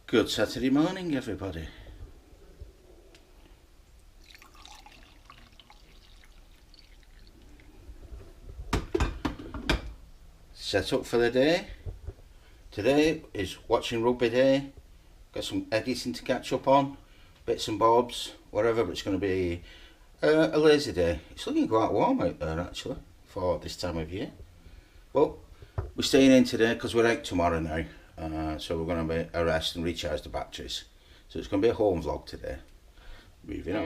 Good Saturday morning, everybody. Set up for the day. Today is watching rugby day. Got some editing to catch up on, bits and bobs, whatever, but it's going to be a lazy day. It's looking quite warm out there actually for this time of year. But we're staying in today because we're out tomorrow now. So we're going to be a rest and recharge the batteries. So it's going to be a home vlog today. Moving on.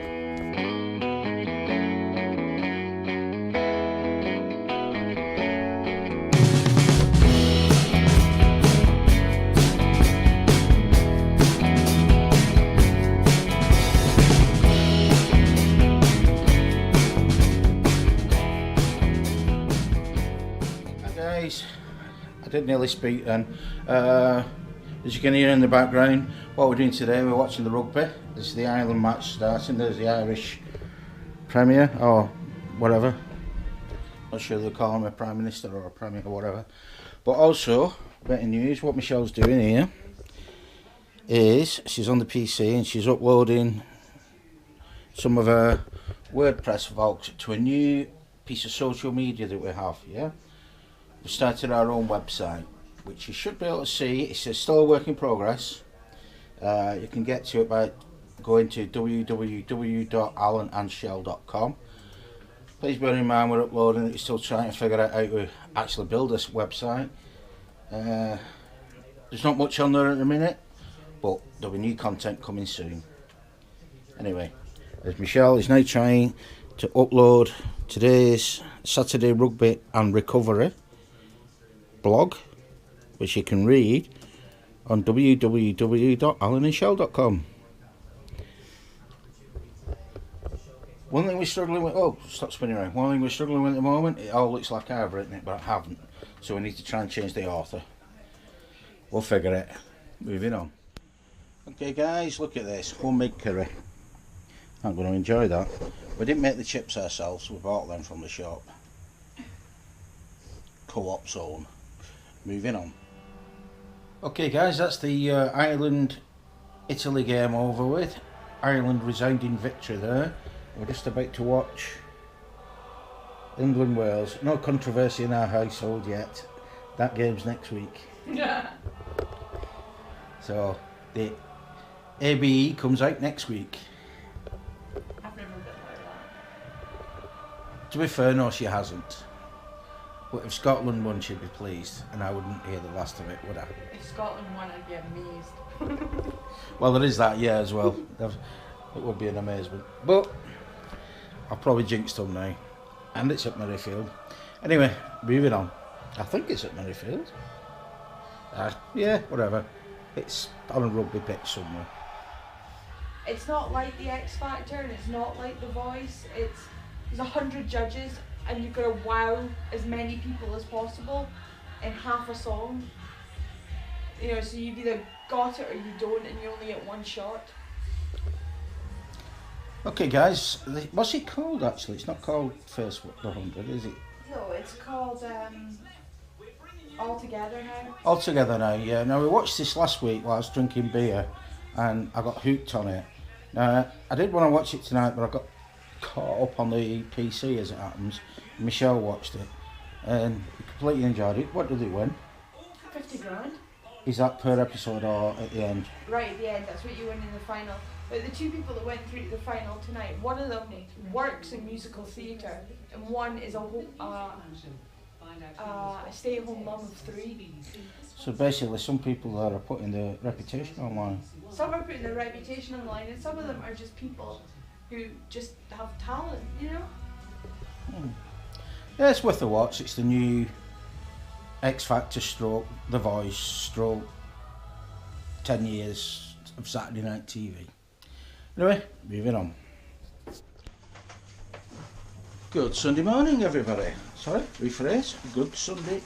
I did nearly speak then. As you can hear in the background, what we're doing today, we're watching the rugby. This is the Ireland match starting. There's the Irish Premier or whatever. Not sure they call him a Prime Minister or a Premier or whatever. But also, better news, what Michelle's doing here is she's on the PC and she's uploading some of her WordPress vlogs to a new piece of social media that we have, yeah? We started our own website, which you should be able to see. It's still a work in progress. You can get to it by going to www.alanandchelle.com. Please bear in mind we're uploading it. We're still trying to figure out how to actually build this website. There's not much on there at the minute, but there'll be new content coming soon. Anyway, as Michelle is now trying to upload today's Saturday Rugby and Recovery blog, which you can read on www.alanandchelle.com. One thing we're struggling with, stop spinning around. One thing we're struggling with at the moment, it all looks like I've written it, but I haven't. So we need to try and change the author. We'll figure it. Moving on. Okay guys, look at this. Homemade curry. I'm going to enjoy that. We didn't make the chips ourselves, we bought them from the shop. Co-op zone. Moving on. Okay guys, that's the Ireland-Italy game over with. Ireland resounding victory there. We're just about to watch England-Wales. No controversy in our household yet. That game's next week. Yeah. So the ABE comes out next week. I've never been like that. To be fair, no, she hasn't. But if Scotland won, she'd be pleased, and I wouldn't hear the last of it, would I? If Scotland won, I'd be amazed. Well, there is that, yeah, as well. It would be an amazement. But I've probably jinxed them now. And it's at Merrifield. Anyway, moving on. I think it's at Merrifield. Yeah, whatever. It's on a rugby pitch somewhere. It's not like the X Factor, and it's not like The Voice. There's 100 judges, and you've got to wow as many people as possible in half a song. You know, so you've either got it or you don't, and you only get one shot. Okay guys, what's it called actually? It's not called First 100, is it? No, it's called All Together Now. All Together Now, yeah. Now we watched this last week while I was drinking beer and I got hooked on it. Now I did want to watch it tonight, but I got caught up on the PC as it happens. Michelle watched it and completely enjoyed it. What did they win? 50 grand. Is that per episode or at the end? Right at the end, that's what you win in the final. But the two people that went through to the final tonight, one of them works in musical theatre, and one is a stay-at-home mum of 3. So basically some people are putting their reputation online. Some are putting their reputation online, and some of them are just people who just have talent, you know? Yeah, it's worth a watch. It's the new X Factor stroke The Voice stroke 10 years of Saturday night TV. Anyway, moving on. Good Sunday morning, everybody. Sorry, rephrase. Good Sunday,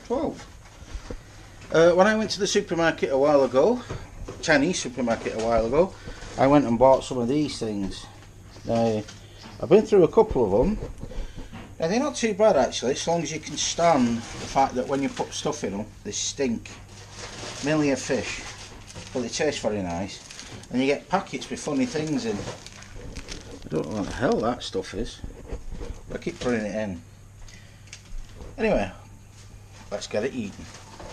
12. When I went to the supermarket a while ago, Chinese supermarket a while ago, I went and bought some of these things. Now, I've been through a couple of them. Now, they're not too bad actually, as long as you can stand the fact that when you put stuff in them, they stink. Mainly a fish. but they taste very nice. And you get packets with funny things in. I don't know what the hell that stuff is. I keep putting it in. Anyway, let's get it eaten.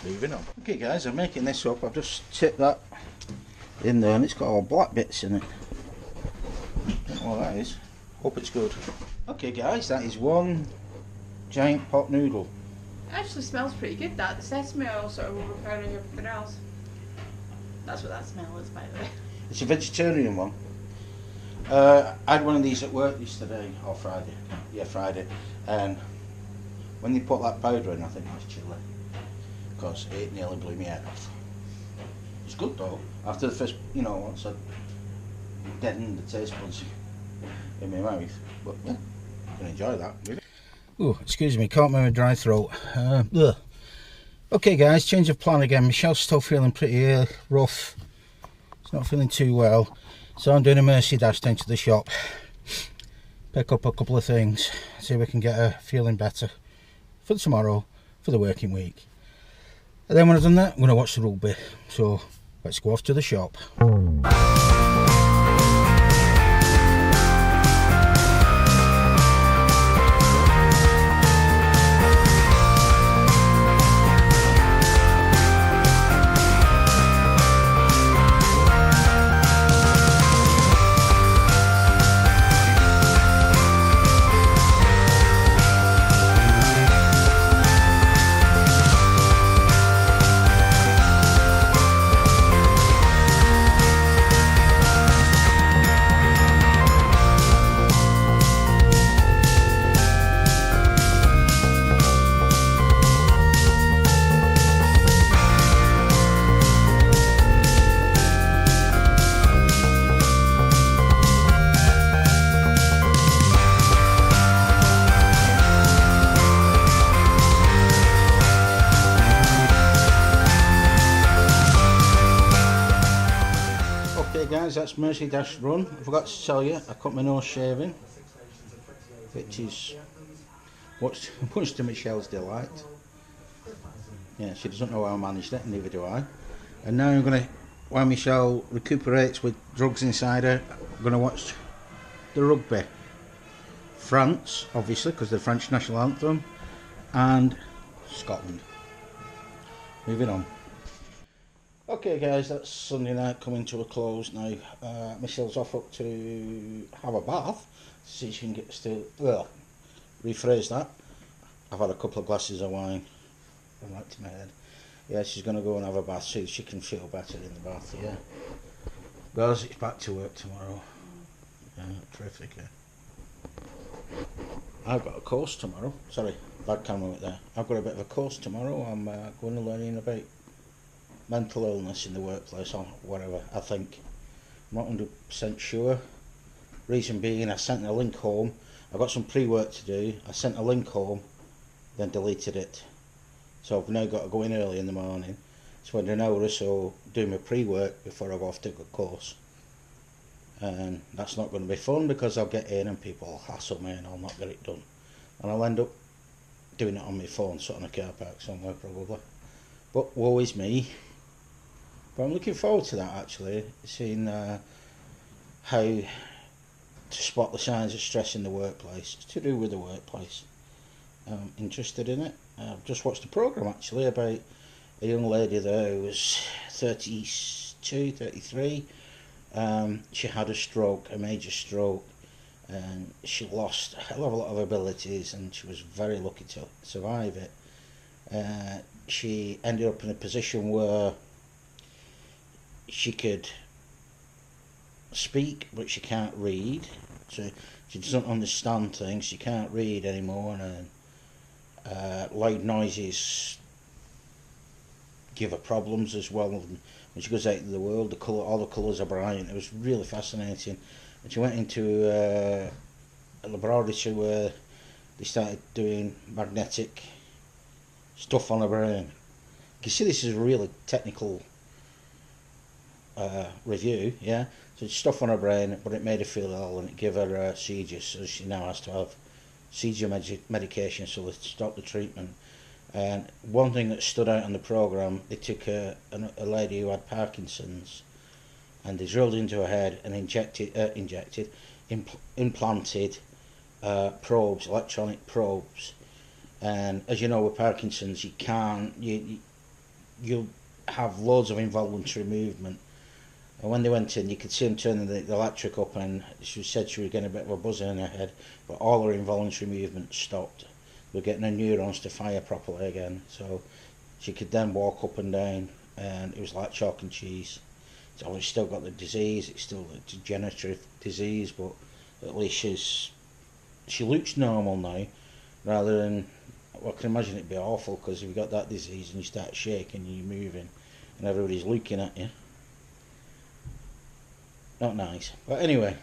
Moving on. Okay guys, I'm making this up. I've just tipped that in there and it's got all black bits in it. Don't know what that is. Hope it's good. Okay guys, that is one giant pot noodle. It actually smells pretty good, that. The sesame oil sort of overpowering everything else. That's what that smell is, by the way. It's a vegetarian one. I had one of these at work yesterday, or Friday. Yeah, Friday. And when they put that powder in, I think it was chilli. Because it nearly blew me head off. It's good though. After the first, once I deadened the taste buds in my mouth. But yeah, I can enjoy that. Oh, excuse me, caught me with a dry throat. Okay guys, change of plan again. Michelle's still feeling pretty rough. She's not feeling too well. So I'm doing a mercy dash down to the shop. Pick up a couple of things. See if we can get her feeling better for tomorrow, for the working week. And then when I've done that, I'm going to watch the rugby. So let's go off to the shop. Guys, that's Mercy Dash run. I forgot to tell you, I cut my nose shaving, which is much to Michelle's delight. Yeah, she doesn't know how I managed it, and neither do I. And now I'm gonna, while Michelle recuperates with drugs inside her, I'm gonna watch the rugby. France, obviously, because the French national anthem, and Scotland. Moving on. Okay guys, that's Sunday night coming to a close now. Michelle's off up to have a bath, see if she can get rephrase that. I've had a couple of glasses of wine, I'm right to my head. Yeah, she's going to go and have a bath, see if she can feel better in the bath, yeah. Because it's back to work tomorrow. Yeah, terrific, yeah. I've got a course tomorrow, sorry, bad camera right there. I've got a bit of a course tomorrow, I'm going to learn about mental illness in the workplace or whatever, I think. I'm not 100% sure. Reason being, I sent a link home. I've got some pre-work to do. I sent a link home, then deleted it. So I've now got to go in early in the morning. Spend an hour or so doing my pre-work before I go off to a course. And that's not going to be fun because I'll get in and people will hassle me and I'll not get it done. And I'll end up doing it on my phone, sat on a car park somewhere probably. But woe is me. But I'm looking forward to that actually, seeing how to spot the signs of stress in the workplace. It's to do with the workplace. I'm interested in it. I've just watched a programme actually about a young lady there who was 32, 33. She had a stroke, a major stroke, and she lost a hell of a lot of abilities and she was very lucky to survive it. She ended up in a position where she could speak but she can't read, so she doesn't understand things, she can't read anymore, and loud noises give her problems as well. And when she goes out into the world, all the colours are bright. It was really fascinating. And she went into a laboratory where they started doing magnetic stuff on her brain. You can see this is a really technical review, yeah. So it's stuff on her brain, but it made her feel ill and it gave her seizures, so she now has to have seizure medication so they stop the treatment. And one thing that stood out on the programme, they took a lady who had Parkinson's, and they drilled into her head and implanted probes, electronic probes. And as you know, with Parkinson's, you'll have loads of involuntary movement. And when they went in, you could see them turning the electric up, and she said she was getting a bit of a buzz in her head, but all her involuntary movement stopped. We're getting her neurons to fire properly again, so she could then walk up and down, and it was like chalk and cheese. So she's still got the disease, it's still a degenerative disease, but at least she looks normal now, rather than, well, I can imagine it'd be awful, because if you've got that disease and you start shaking and you're moving and everybody's looking at you, not nice. But anyway,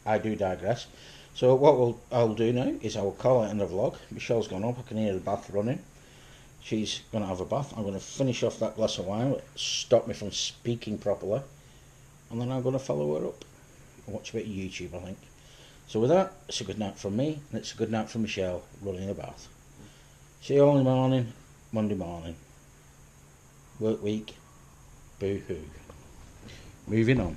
I do digress. So what I'll do now is I will call it in the vlog. Michelle's gone up, I can hear the bath running. She's going to have a bath. I'm going to finish off that glass of wine, that stopped me from speaking properly, and then I'm going to follow her up and watch a bit of YouTube, I think. So with that, it's a good night from me, and it's a good night from Michelle running a bath. See you all in the morning, Monday morning. Work week, boo-hoo. Moving on.